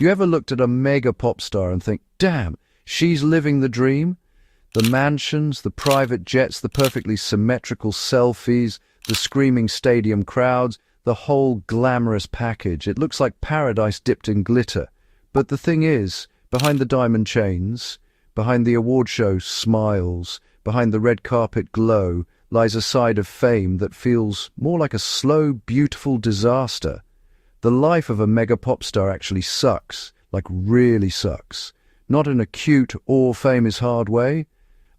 You ever looked at a mega pop star and think, damn, she's living the dream? The mansions, the private jets, the perfectly symmetrical selfies, the screaming stadium crowds, the whole glamorous package. It looks like paradise dipped in glitter. But the thing is, behind the diamond chains, behind the award show smiles, behind the red carpet glow, lies a side of fame that feels more like a slow, beautiful disaster. The life of a mega pop star actually sucks, like really sucks. Not in a cute, all fame is hard way.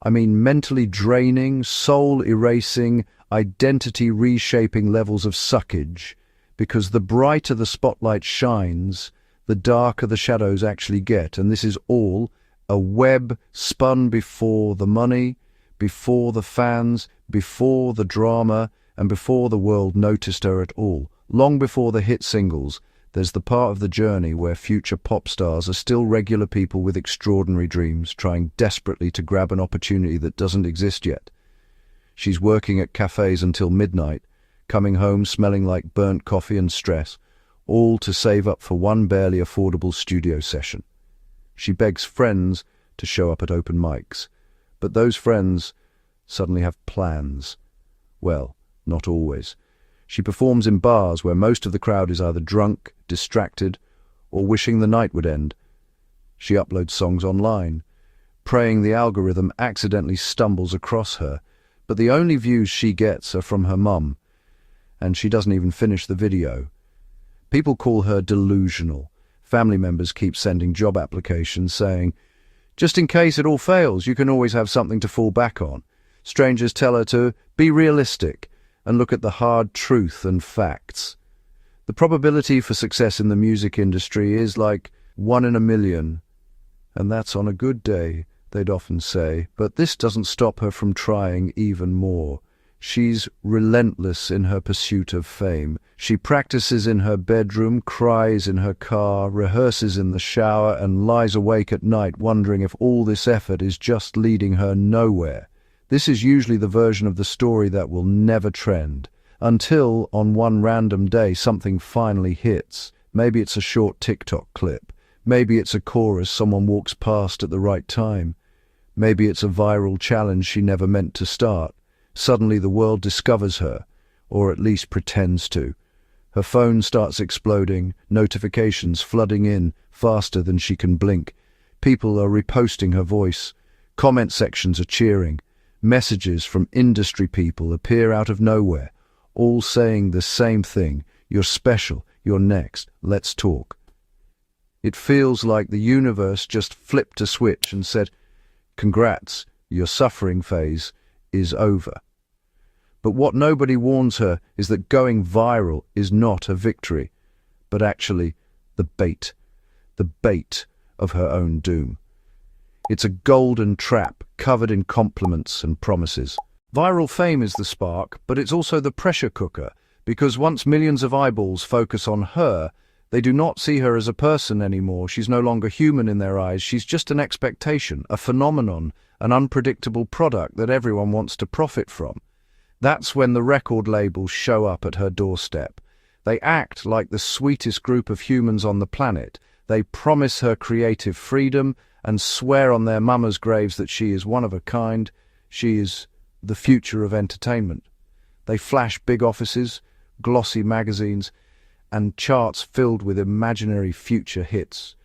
I mean mentally draining, soul-erasing, identity-reshaping levels of suckage, because the brighter the spotlight shines, the darker the shadows actually get, and this is all a web spun before the money, before the fans, before the drama, and before the world noticed her at all. Long before the hit singles, there's the part of the journey where future pop stars are still regular people with extraordinary dreams, trying desperately to grab an opportunity that doesn't exist yet. She's working at cafes until midnight, coming home smelling like burnt coffee and stress, all to save up for one barely affordable studio session. She begs friends to show up at open mics, but those friends suddenly have plans. Well, not always. She performs in bars where most of the crowd is either drunk, distracted, or wishing the night would end. She uploads songs online, praying the algorithm accidentally stumbles across her, but the only views she gets are from her mum, and she doesn't even finish the video. People call her delusional. Family members keep sending job applications saying, just in case it all fails, you can always have something to fall back on. Strangers tell her to be realistic and look at the hard truth and facts. The probability for success in the music industry is like 1 in a million, and that's on a good day, they'd often say, but this doesn't stop her from trying even more. She's relentless in her pursuit of fame. She practices in her bedroom, cries in her car, rehearses in the shower, and lies awake at night wondering if all this effort is just leading her nowhere. This is usually the version of the story that will never trend, until on one random day something finally hits. Maybe it's a short TikTok clip. Maybe it's a chorus someone walks past at the right time. Maybe it's a viral challenge she never meant to start. Suddenly the world discovers her, or at least pretends to. Her phone starts exploding, notifications flooding in faster than she can blink. People are reposting her voice. Comment sections are cheering. Messages from industry people appear out of nowhere, all saying the same thing. You're special, you're next, let's talk. It feels like the universe just flipped a switch and said, congrats, your suffering phase is over. But what nobody warns her is that going viral is not a victory, but actually the bait of her own doom. It's a golden trap covered in compliments and promises. Viral fame is the spark, but it's also the pressure cooker, because once millions of eyeballs focus on her, they do not see her as a person anymore. She's no longer human in their eyes. She's just an expectation, a phenomenon, an unpredictable product that everyone wants to profit from. That's when the record labels show up at her doorstep. They act like the sweetest group of humans on the planet. They promise her creative freedom and swear on their mama's graves that she is one of a kind. She is the future of entertainment. They flash big offices, glossy magazines, and charts filled with imaginary future hits,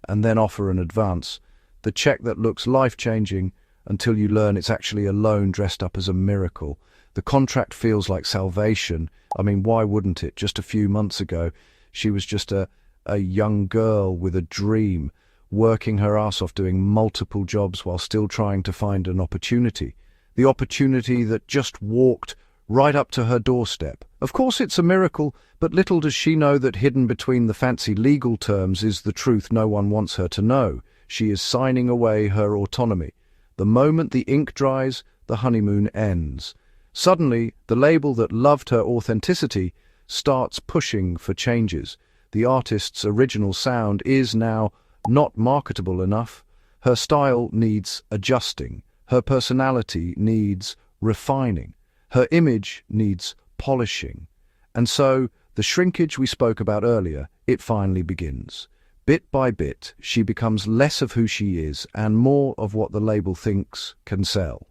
and then offer an advance, the check that looks life-changing until you learn it's actually a loan dressed up as a miracle. The contract feels like salvation. I mean, why wouldn't it? Just a few months ago, she was just a young girl with a dream, working her ass off doing multiple jobs while still trying to find an opportunity. The opportunity that just walked right up to her doorstep. Of course it's a miracle, but little does she know that hidden between the fancy legal terms is the truth no one wants her to know. She is signing away her autonomy. The moment the ink dries, the honeymoon ends. Suddenly, the label that loved her authenticity starts pushing for changes. The artist's original sound is now not marketable enough. Her style needs adjusting. Her personality needs refining. Her image needs polishing. And so, the shrinkage we spoke about earlier, it finally begins. Bit by bit, she becomes less of who she is and more of what the label thinks can sell.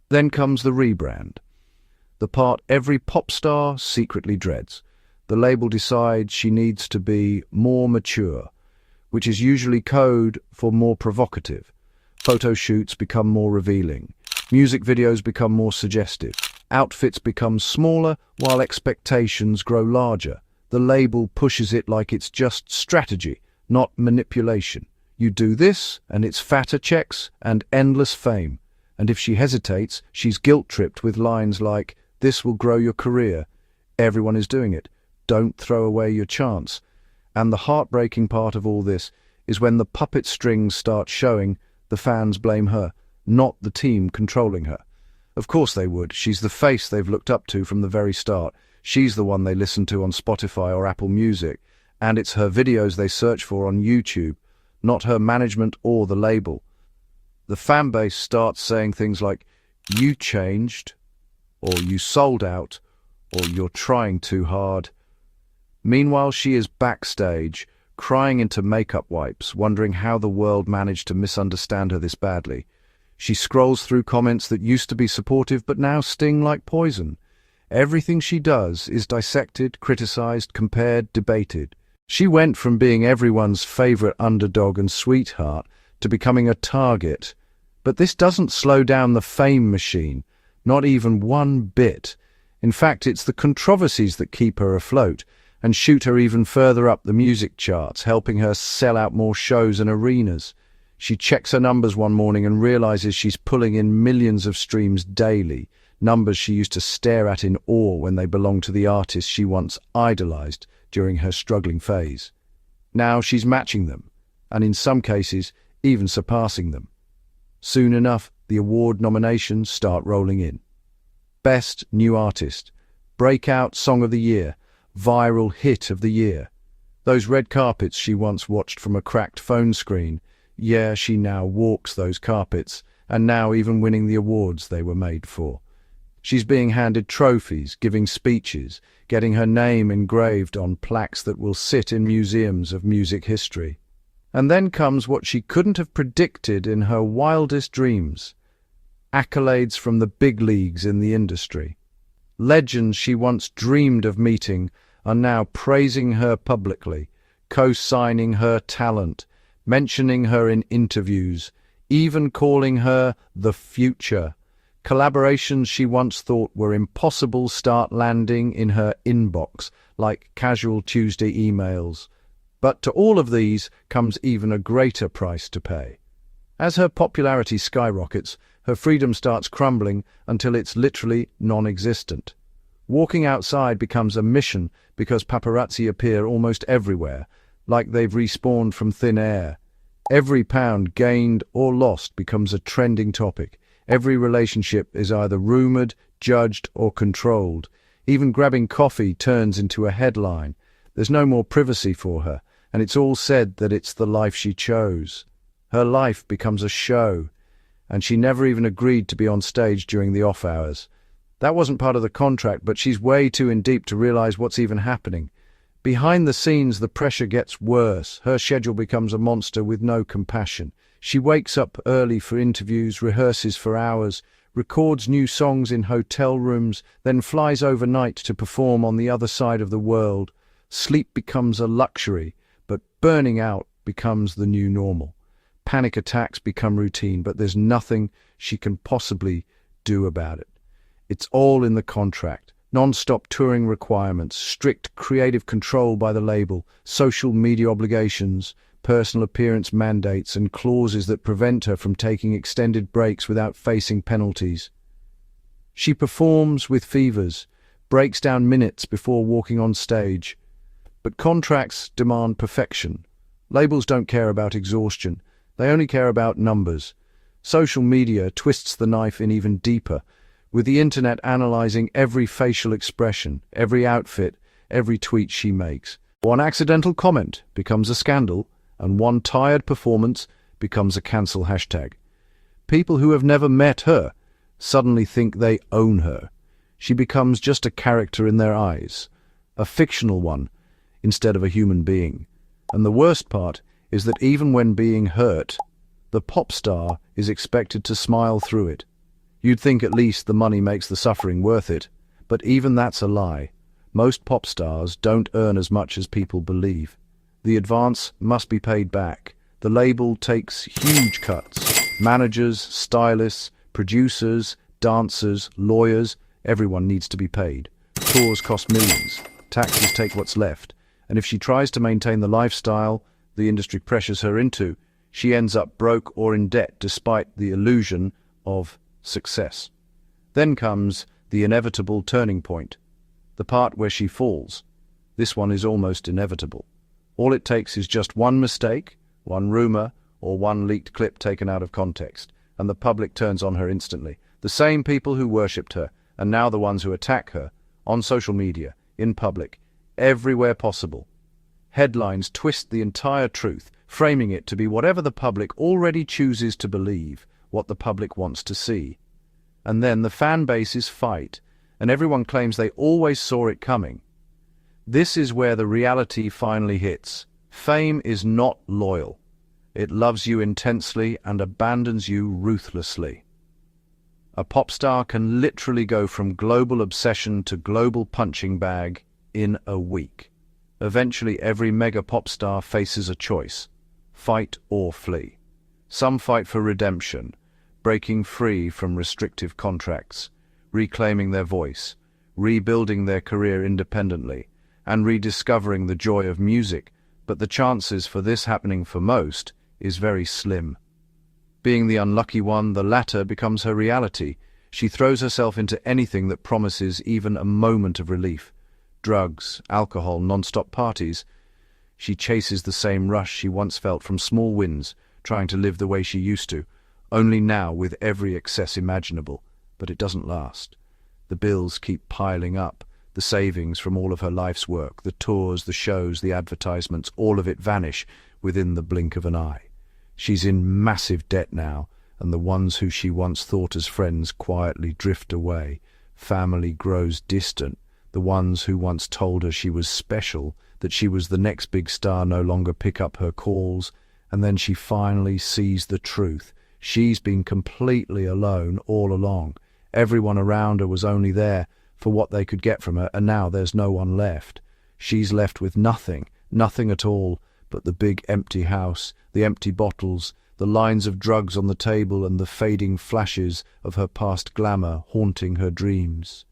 Then comes the rebrand, the part every pop star secretly dreads. The label decides she needs to be more mature, which is usually code for more provocative. Photo shoots become more revealing. Music videos become more suggestive. Outfits become smaller while expectations grow larger. The label pushes it like it's just strategy, not manipulation. You do this, and it's fatter checks and endless fame. And if she hesitates, she's guilt-tripped with lines like, "This will grow your career. Everyone is doing it. Don't throw away your chance." And the heartbreaking part of all this is when the puppet strings start showing, the fans blame her, not the team controlling her. Of course they would. She's the face they've looked up to from the very start. She's the one they listen to on Spotify or Apple Music, and it's her videos they search for on YouTube, not her management or the label. The fan base starts saying things like, "You changed," or "You sold out," or "You're trying too hard." Meanwhile, she is backstage, crying into makeup wipes, wondering how the world managed to misunderstand her this badly. She scrolls through comments that used to be supportive but now sting like poison. Everything she does is dissected, criticized, compared, debated. She went from being everyone's favorite underdog and sweetheart to becoming a target. But this doesn't slow down the fame machine, not even one bit. In fact, it's the controversies that keep her afloat and shoot her even further up the music charts, helping her sell out more shows and arenas. She checks her numbers one morning and realizes she's pulling in millions of streams daily, numbers she used to stare at in awe when they belonged to the artist she once idolized during her struggling phase. Now she's matching them, and in some cases, even surpassing them. Soon enough, the award nominations start rolling in. Best New Artist, Breakout Song of the Year, Viral Hit of the Year. Those red carpets she once watched from a cracked phone screen, yeah, she now walks those carpets, and now even winning the awards they were made for. She's being handed trophies, giving speeches, getting her name engraved on plaques that will sit in museums of music history. And then comes what she couldn't have predicted in her wildest dreams: accolades from the big leagues in the industry. Legends she once dreamed of meeting are now praising her publicly, co-signing her talent, mentioning her in interviews, even calling her the future. Collaborations she once thought were impossible start landing in her inbox like casual Tuesday emails. But to all of these comes even a greater price to pay. As her popularity skyrockets, her freedom starts crumbling until it's literally non-existent. Walking outside becomes a mission because paparazzi appear almost everywhere, like they've respawned from thin air. Every pound gained or lost becomes a trending topic. Every relationship is either rumored, judged, or controlled. Even grabbing coffee turns into a headline. There's no more privacy for her, and it's all said that it's the life she chose. Her life becomes a show, and she never even agreed to be on stage during the off hours. That wasn't part of the contract, but she's way too in deep to realize what's even happening. Behind the scenes, the pressure gets worse. Her schedule becomes a monster with no compassion. She wakes up early for interviews, rehearses for hours, records new songs in hotel rooms, then flies overnight to perform on the other side of the world. Sleep becomes a luxury, but burning out becomes the new normal. Panic attacks become routine, but there's nothing she can possibly do about it. It's all in the contract. Non-stop touring requirements, strict creative control by the label, social media obligations, personal appearance mandates, and clauses that prevent her from taking extended breaks without facing penalties. She performs with fevers, breaks down minutes before walking on stage. But contracts demand perfection. Labels don't care about exhaustion. They only care about numbers. Social media twists the knife in even deeper, with the internet analyzing every facial expression, every outfit, every tweet she makes. One accidental comment becomes a scandal, and one tired performance becomes a cancel hashtag. People who have never met her suddenly think they own her. She becomes just a character in their eyes, a fictional one, instead of a human being. And the worst part is that even when being hurt, the pop star is expected to smile through it. You'd think at least the money makes the suffering worth it, but even that's a lie. Most pop stars don't earn as much as people believe. The advance must be paid back. The label takes huge cuts. Managers, stylists, producers, dancers, lawyers, everyone needs to be paid. Tours cost millions. Taxes take what's left. And if she tries to maintain the lifestyle the industry pressures her into, she ends up broke or in debt despite the illusion of success. Then comes the inevitable turning point, the part where she falls. This one is almost inevitable. All it takes is just one mistake, one rumor, or one leaked clip taken out of context, and the public turns on her instantly. The same people who worshipped her, and now the ones who attack her, on social media, in public, everywhere possible. Headlines twist the entire truth, framing it to be whatever the public already chooses to believe, what the public wants to see. And then the fan bases fight, and everyone claims they always saw it coming. This is where the reality finally hits. Fame is not loyal. It loves you intensely and abandons you ruthlessly. A pop star can literally go from global obsession to global punching bag in a week. Eventually, every mega pop star faces a choice: fight or flee. Some fight for redemption, breaking free from restrictive contracts, reclaiming their voice, rebuilding their career independently, and rediscovering the joy of music, but the chances for this happening for most is very slim. Being the unlucky one, the latter becomes her reality. She throws herself into anything that promises even a moment of relief. Drugs, alcohol, non-stop parties. She chases the same rush she once felt from small wins, trying to live the way she used to, only now with every excess imaginable. But it doesn't last. The bills keep piling up. The savings from all of her life's work, the tours, the shows, the advertisements, all of it vanish within the blink of an eye. She's in massive debt now, and the ones who she once thought as friends quietly drift away. Family grows distant. The ones who once told her she was special, that she was the next big star, no longer pick up her calls, and then she finally sees the truth. She's been completely alone all along. Everyone around her was only there for what they could get from her, and now there's no one left. She's left with nothing, nothing at all, but the big empty house, the empty bottles, the lines of drugs on the table, and the fading flashes of her past glamour haunting her dreams.